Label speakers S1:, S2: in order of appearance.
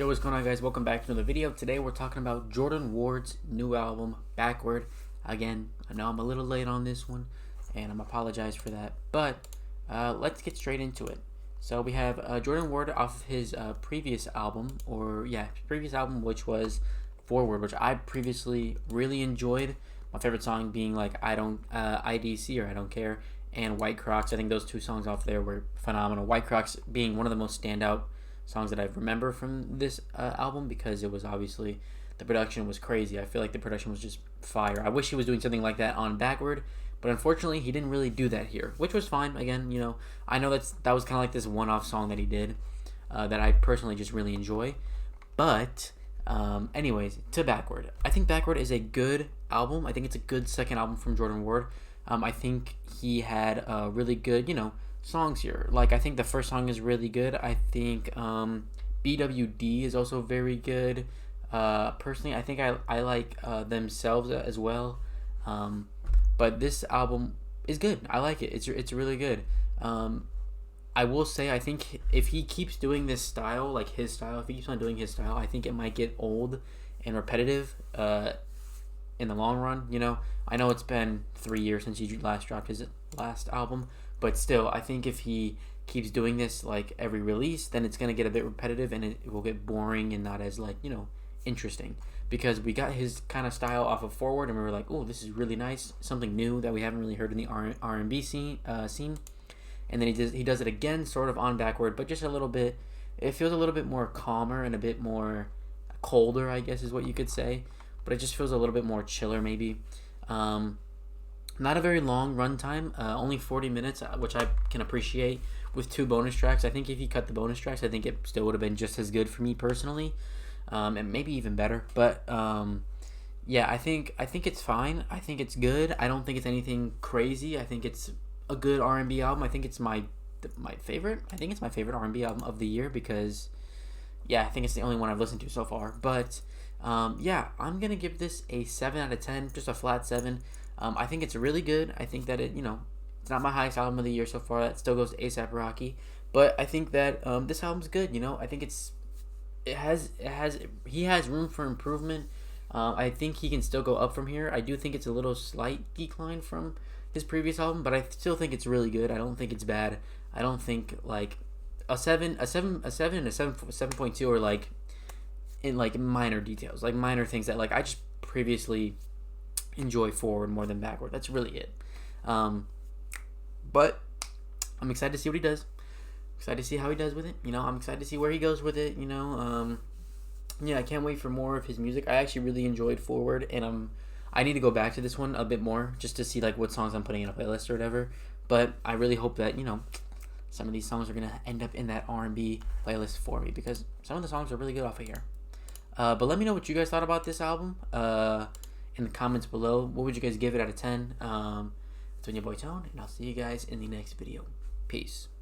S1: what's going on, guys? Welcome back to another video. Today we're talking about Jordan Ward's new album, Backward. Again, I know I'm a little late on this one, and I'm apologize for that. But let's get straight into it. So we have Jordan Ward off of his previous album, which was Forward, which I previously really enjoyed. My favorite song being like IDC or I Don't Care, and White Crocs. I think those two songs off there were phenomenal. White Crocs being one of the most standout songs that I remember from this album, because it was obviously, the production was crazy. I feel like the production was just fire. I wish he was doing something like that on Backward, but unfortunately he didn't really do that here, which was fine. Again, I know that was kind of like this one-off song that he did that I personally just really enjoy. But anyways, to Backward. I think Backward is a good album. I think it's a good second album from Jordan Ward. I think he had really good, songs here. Like, I think the first song is really good. I think BWD is also very good. Personally, I think I like Themselves as well. But this album is good. I like it. It's really good. I will say, I think if he keeps doing this style, like his style, if he keeps on doing his style, I think it might get old and repetitive in the long run. I know it's been 3 years since he last dropped his last album, but still, I think if he keeps doing this like every release, then it's gonna get a bit repetitive and it will get boring and not as interesting. Because we got his kind of style off of Forward, and we were like, oh, this is really nice, something new that we haven't really heard in the R&B scene. And then he does it again, sort of on Backward, but just a little bit. It feels a little bit more calmer and a bit more colder, I guess is what you could say. But it just feels a little bit more chiller, maybe. Not a very long runtime, only 40 minutes, which I can appreciate, with 2 bonus tracks. I think if you cut the bonus tracks, I think it still would have been just as good for me personally, and maybe even better. But yeah, I think it's fine. I think it's good. I don't think it's anything crazy. I think it's a good R&B album. I think it's my favorite. I think it's my favorite R&B album of the year, because I think it's the only one I've listened to so far. But yeah, I'm gonna give this a 7 out of 10, just a flat 7. I think it's really good. I think that it's not my highest album of the year so far. That still goes to A$AP Rocky. But I think that this album's good. I think he has room for improvement. I think he can still go up from here. I do think it's a little slight decline from his previous album, but I still think it's really good. I don't think it's bad. I don't think like a 7.2 are like in like minor details, like minor things that like I just previously enjoy Forward more than Backward. That's really it. But I'm excited to see what he does. Excited to see how he does with it. I'm excited to see where he goes with it. I can't wait for more of his music. I actually really enjoyed Forward, and I need to go back to this one a bit more just to see like what songs I'm putting in a playlist or whatever. But I really hope that some of these songs are gonna end up in that R&B playlist for me, because some of the songs are really good off of here. But let me know what you guys thought about this album in the comments below. What would you guys give it out of 10? It's been your boy Tone, and I'll see you guys in the next video. Peace.